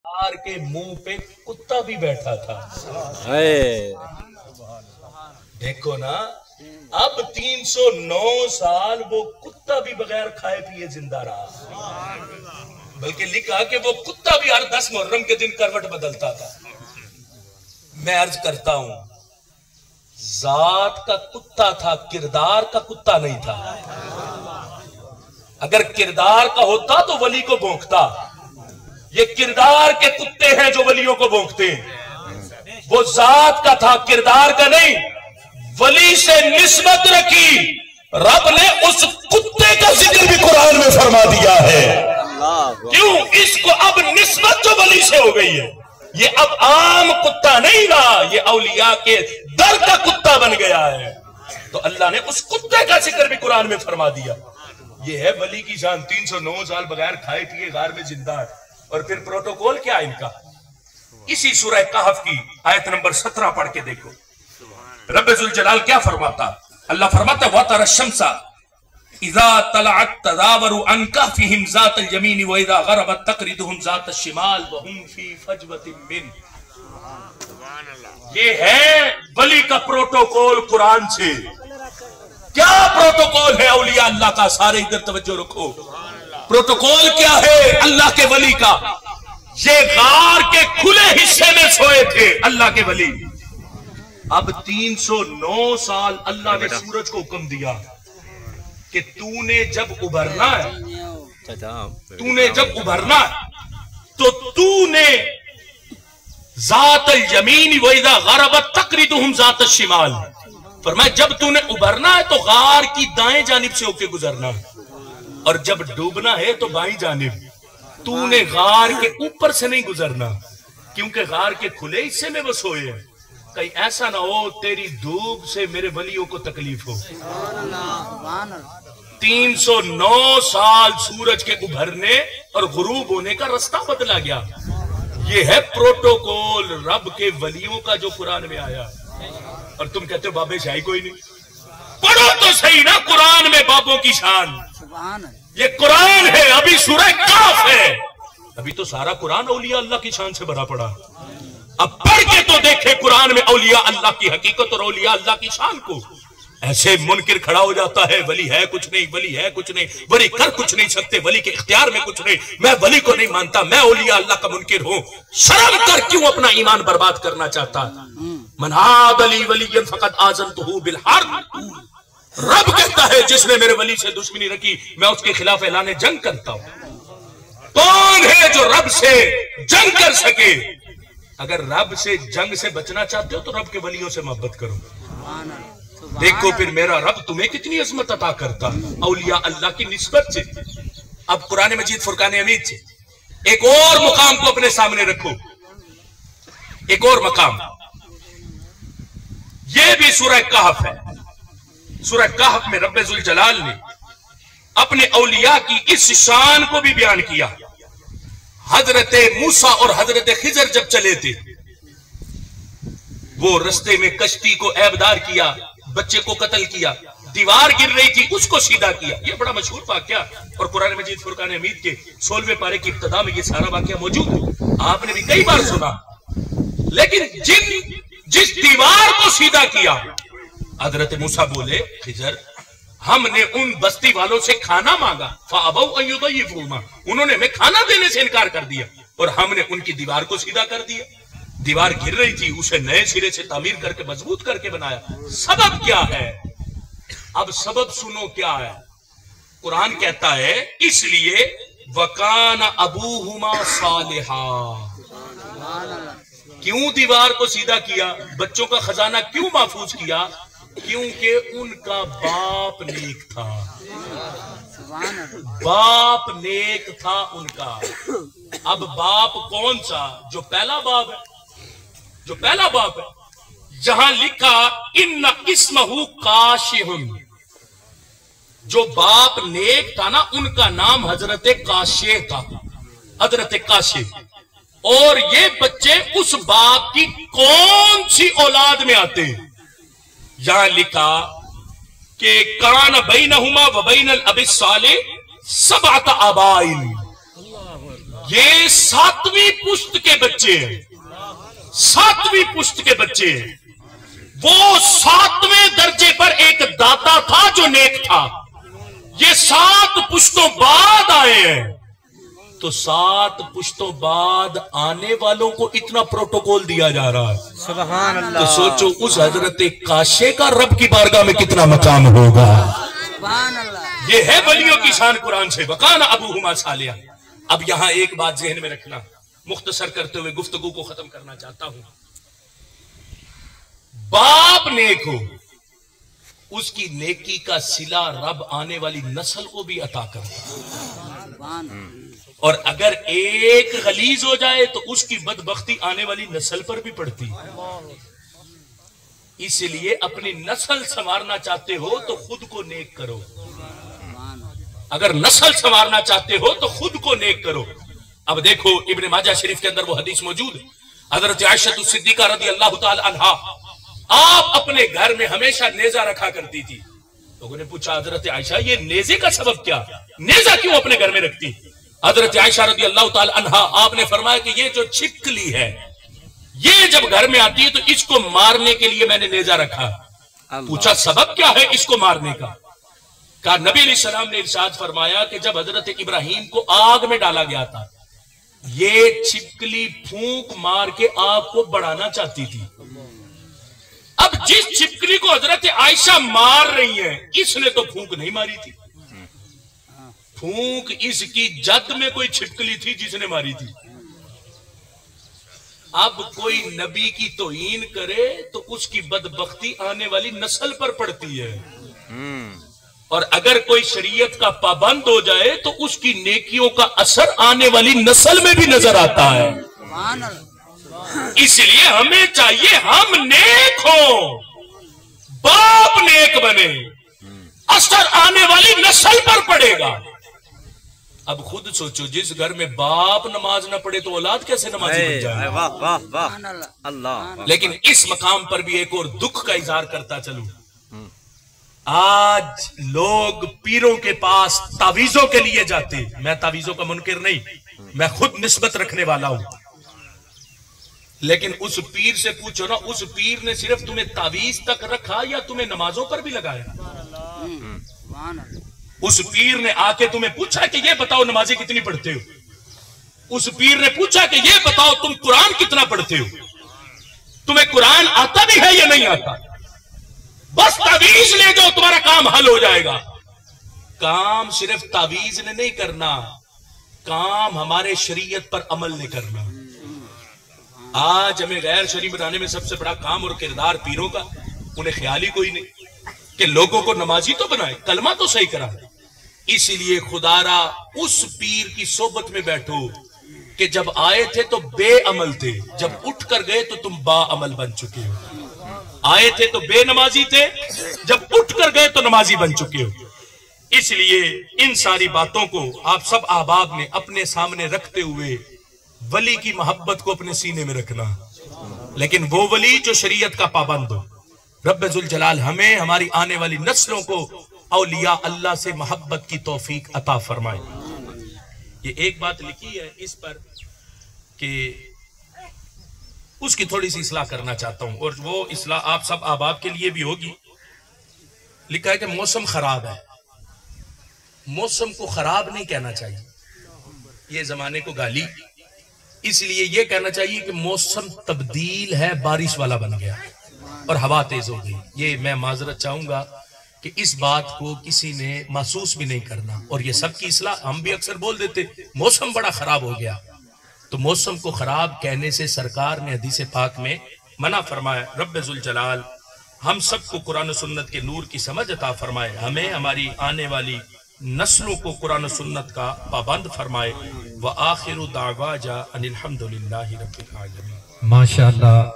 Car के मुंह पे कुत्ता भी बैठा था। देखो ना, अब 309 साल वो कुत्ता भी बगैर खाए पिए जिंदा रहा, बल्कि लिखा कि वो कुत्ता भी हर 10 मुहर्रम के दिन करवट बदलता था। मैं अर्ज करता हूं, जात का कुत्ता था, किरदार का कुत्ता नहीं था। अगर किरदार का होता तो वली को भौंकता। ये किरदार के कुत्ते हैं जो वलियों को भौंकते हैं। वो जात का था, किरदार का नहीं। वली से निस्बत रखी, रब ने उस कुत्ते का जिक्र भी कुरान में फरमा दिया है। क्यों? इसको अब निस्बत जो वली से हो गई है, ये अब आम कुत्ता नहीं रहा, ये औलिया के दर का कुत्ता बन गया है। तो अल्लाह ने उस कुत्ते का जिक्र भी कुरान में फरमा दिया। ये है वली की शान। 309 साल बगैर खाए पिए गार में जिंदा है। और फिर प्रोटोकॉल क्या इनका? इसी सूरह कहफ की आयत नंबर 17 पढ़ के देखो, रब्बे जुल जलाल क्या फरमाता? अल्लाह फरमाता व तरा शम्सा इज़ा तलअत तज़ावरु अन कहफिहिम ज़ातल यमीन व इज़ा गरबत तक़रिदुहुम ज़ातश शिमाल व हुम फी फजवतिन मिन। ये है वली का प्रोटोकॉल कुरान से। क्या प्रोटोकॉल है औलिया अल्लाह का? सारे इधर तवज्जो रखो। प्रोटोकॉल क्या है अल्लाह के वली का? ये गार के खुले हिस्से में सोए थे अल्लाह के वली। अब 309 साल अल्लाह ने सूरज को हुक्म दिया कि तूने जब उभरना है, तो तूने ज़ातल यमीन व इज़ा गरबत तक़रिदुहुम ज़ातश शिमाल, फरमाया जब तूने उभरना है तो गार की दाएं जानिब से होके गुजरना है, और जब डूबना है तो बाईं जानिब। तूने गार के ऊपर से नहीं गुजरना, क्योंकि गार के खुले हिस्से में वो सोए हैं। कहीं ऐसा ना हो तेरी धूप से मेरे वलियों को तकलीफ हो। 309 साल सूरज के उभरने और गुरूब होने का रास्ता बदला गया। ये है प्रोटोकॉल रब के वलियों का जो कुरान में आया। और तुम कहते हो बाबे शाही कोई नहीं। पढ़ो तो सही ना कुरान में बाबों की शान। ये कुरान है, अभी सूरह कहफ है, अभी तो सारा कुरान औलिया अल्लाह की शान से भरा पड़ा। अब पढ़ के तो देखे कुरान में औलिया अल्लाह की हकीकत और औलिया अल्लाह की शान को। ऐसे मुनकिर खड़ा हो जाता है, वली है कुछ नहीं, वली है कुछ नहीं, वली कर कुछ नहीं सकते, वली के इख्तियार में कुछ नहीं, मैं वली को नहीं मानता, मैं औलिया अल्लाह का मुनकिर हूं। शर्म कर, क्यों अपना ईमान बर्बाद करना चाहता? मन हाद अली वलियन फकद आज़नतुहु बिल हर्ब। रब कहता है जिसने मेरे वली से दुश्मनी रखी मैं उसके खिलाफ ऐलान जंग करता हूं। कौन है जो रब से जंग कर सके? अगर रब से जंग से बचना चाहते हो तो रब के वलियों से मोहब्बत करो। देखो फिर मेरा रब तुम्हें कितनी अजमत अता करता औलिया अल्लाह की निस्बत से। अब कुरान मजीद फुरकान हमीद से एक और मुकाम को अपने सामने रखो, एक और मकाम। यह भी सूरह कहफ है। सूरह कहफ में रब्बे जुल जलाल ने अपने औलिया की इस शान को भी बयान किया। हजरत मूसा और हजरत खिजर जब चले थे, वो रस्ते में कश्ती को ऐबदार किया, बच्चे को कत्ल किया, दीवार गिर रही थी उसको सीधा किया। ये बड़ा मशहूर वाकया और कुरान मजीद फुरकान हमीद के 16वें पारे की इब्तिदा में ये सारा वाकया मौजूद है, आपने भी कई बार सुना। लेकिन जिस दीवार को सीधा किया, हजरत मूसा बोले खिजर हमने उन बस्ती वालों से खाना मांगा, उन्होंने हमें खाना देने से इनकार कर दिया और हमने उनकी दीवार को सीधा कर दिया। दीवार गिर रही थी, उसे नए सिरे से तामीर करके मजबूत करके बनाया। सबब क्या है? अब सबब सुनो क्या है। कुरान कहता है इसलिए वकान अबूहुमा सालिहा। क्यों दीवार को सीधा किया? बच्चों का खजाना क्यों महफूज किया? क्योंकि उनका बाप नेक था। बाप नेक था उनका। अब बाप कौन सा? जो पहला बाप है, जो पहला बाप है। जहां लिखा इन्ना इस्महु काशिहुन, जो बाप नेक था ना, उनका नाम हजरत काशे था, हजरत काशे। और ये बच्चे उस बाप की कौन सी औलाद में आते हैं? यहां लिखा कि कान बैनहुमा व बैनल अबी सालिह सबअत आबाइन। یہ 7ویں پشت کے بچے ہیں، 7ویں پشت کے بچے ہیں. وہ 7ویں درجے پر ایک داتا تھا جو نیک تھا. یہ 7 پشتوں بعد آئے ہیں، تو 7 پشتوں بعد آنے والوں کو اتنا پروٹوکول دیا جا رہا ہے. سبحان اللہ. تو سوچو اس حضرت کاشے کا رب کی بارگاہ میں کتنا مقام ہوگا. سبحان اللہ. یہ ہے ولیوں کی شان قرآن سے. وَقَانَ أَبُوهُمَا صَالِحًا. اب یہاں ایک بات ذہن میں رکھنا، مختصر کرتے ہوئے گفتگو کو ختم کرنا چاہتا ہوں. باپ نیک ہو، اس کی نیکی کا صلہ رب آنے والی نسل کو بھی عطا کرتا ہے. اور اگر ایک غلیظ ہو جائے تو اس کی بدبختی آنے والی نسل پر بھی پڑتی ہے. اس لیے اپنی نسل سنوارنا چاہتے ہو تو خود کو نیک کرو. اگر نسل سنوارنا چاہتے ہو تو خود کو نیک کرو. اب دیکھو ابن ماجہ شریف کے اندر وہ حدیث موجود ہے، حضرت عائشہ الصدیقہ رضی اللہ تعالی عنہا آپ اپنے گھر میں ہمیشہ نیزہ رکھا کرتی تھی. لوگوں نے پوچھا حضرت عائشہ یہ نیزے کا سبب کیا، نیزہ کیوں اپنے گھر میں رکھتی؟ حضرت عائشہ رضی اللہ تعالی عنہا آپ نے فرمایا کہ یہ جو چھپکلی ہے یہ جب گھر میں آتی ہے تو اس کو مارنے کے لیے میں نے نیزہ رکھا. پوچھا سبب کیا ہے اس کو مارنے کا؟ کہا نبی علیہ السلام نے ارشاد فرمایا کہ جب حضرت ابراہیم کو آگ میں ڈالا گیا تھا یہ چھپکلی پھونک مار کے آگ کو بڑھانا چاہتی تھی. اب جس چھپکلی کو حضرت عائشہ مار رہی ہیں اس نے تو پھونک نہیں ماری تھی. پھونک اس کی جد میں کوئی چھپکلی تھی جس نے ماری تھی. اب کوئی نبی کی توہین کرے تو اس کی بدبختی آنے والی نسل پر پڑتی ہے. اور اگر کوئی شریعت کا پابند ہو جائے تو اس کی نیکیوں کا اثر آنے والی نسل میں بھی نظر آتا ہے. اس لیے ہمیں چاہیے ہم نیک ہوں، باپ نیک بنے، اثر آنے والی نسل پر پڑے گا. اب خود سوچو جس گھر میں باپ نماز نہ پڑھے تو اولاد کیسے نمازی بن جائے. واہ واہ واہ اللہ. لیکن اس مقام پر بھی ایک اور دکھ کا اظہار کرتا چلوں. آج لوگ پیروں کے پاس تعویذوں کے لیے جاتے. میں تعویذوں کا منکر نہیں، میں خود نسبت رکھنے والا ہوں. لیکن اس پیر سے پوچھو نا، اس پیر نے صرف تمہیں تعویذ تک رکھا یا تمہیں نمازوں پر بھی لگایا؟ اس پیر نے آ کے تمہیں پوچھا کہ یہ بتاؤ نمازیں کتنی پڑھتے ہو؟ اس پیر نے پوچھا کہ یہ بتاؤ تم قرآن کتنا پڑھتے ہو؟ تمہیں قرآن آتا بھی ہے یا نہیں آتا؟ بس تعویذ لے جاؤ تمہارا کام حل ہو جائے گا. کام صرف تعویذ نے نہیں کرنا، کام ہمارے شریعت پر عمل نے کرنا. آج ہمیں غیر شرعی بنانے میں سب سے بڑا کام اور کردار پیروں کا، انہیں خیال ہی کوئی نہیں کہ لوگوں کو نمازی تو بنائے، کلمہ تو صحیح کرا. اسی لیے خدا را اس پیر کی صحبت میں بیٹھو کہ جب آئے تھے تو بے عمل تھے، جب اٹھ کر گئے تو تم با عمل بن چکے ہو. آئے تھے تو بے نمازی تھے، جب اٹھ کر گئے تو نمازی بن چکے ہو. اس لیے ان ساری باتوں کو آپ سب احباب نے اپنے سامنے رکھتے ہوئے ولی کی محبت کو اپنے سینے میں رکھنا. لیکن وہ ولی جو شریعت کا پابند ہو. رب ذوالجلال ہمیں ہماری آنے والی نسلوں کو اولیاء اللہ سے محبت کی توفیق عطا فرمائے. یہ ایک بات لکھی ہے اس پر کہ اس کی تھوڑی سی اصلاح کرنا چاہتا ہوں، اور وہ اصلاح آپ سب احباب کے لیے بھی ہوگی. لکھا ہے کہ موسم خراب ہے. موسم کو خراب نہیں کہنا چاہیے، یہ زمانے کو گالی. اس لیے یہ کہنا چاہیے کہ موسم تبدیل ہے، بارش والا بن گیا اور ہوا تیز ہو گئی. یہ میں معذرت چاہوں گا کہ اس بات کو کسی نے محسوس بھی نہیں کرنا. اور یہ سب کی اصلاح، ہم بھی اکثر بول دیتے موسم بڑا خراب ہو گیا. تو موسم کو خراب کہنے سے سرکار نے حدیث پاک میں منع فرمایا. رب ذوالجلال ہم سب کو قرآن و سنت کے نور کی سمجھ عطا فرمائے، ہمیں ہماری آنے والی نسلوں کو قرآن و سنت کا پابند فرمائے. وآخر دعوانا ان الحمد للہ رب العالمین. ماشاءاللہ.